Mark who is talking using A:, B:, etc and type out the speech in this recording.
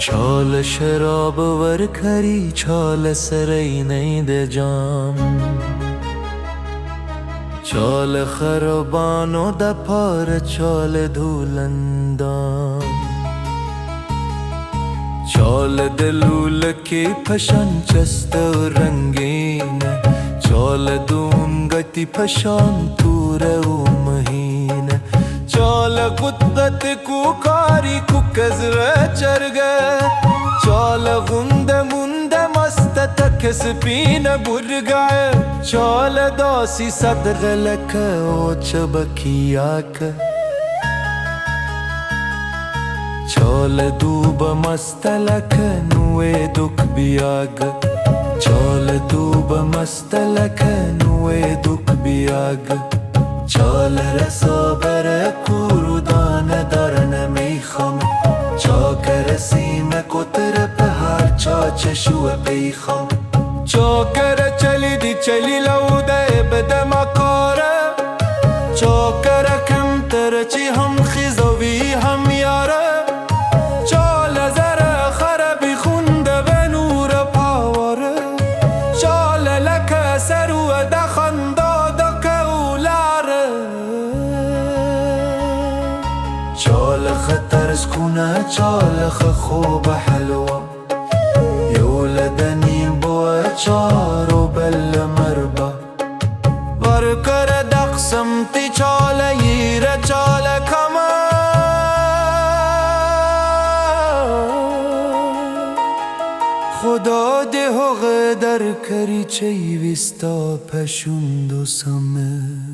A: छाल शराब वर खरी छाल सरई नहीं दे जाम छाल खरबानो दफार छाल धूलंदाम छाल दलूल के फशन चस्त रंगीन छाल दूम गति फशान तूर महीन चाल कुत्त कुकारी कुकज़र चरग चाल गुंद मुंद मस्त तकस पीन बुरगाय चाल दासी सदगलक ओच बकियाक चाल दूब मस्तलक नुए दुख बियाग चाल दूब मस्तलक नुए दुख बियाग चाल रसोबर कुरुदान दरन मेखम चाकर सीम कुतर पहाड़ चाच शुअ पेखम चाकर चली दी चली लौदे बदमकार चाकर कम तरची हम खिजवी हम यार चाल जर खरबी खुंद बनूर पावर चाल लक सरु दखंद चाल خطر سكونة चाल خوب حلوة يولدني بوا چارو بل مربا ورکر دقسمتی चाल يير चाल كما خدا ده غدر کری چی وستا پشوند و سمه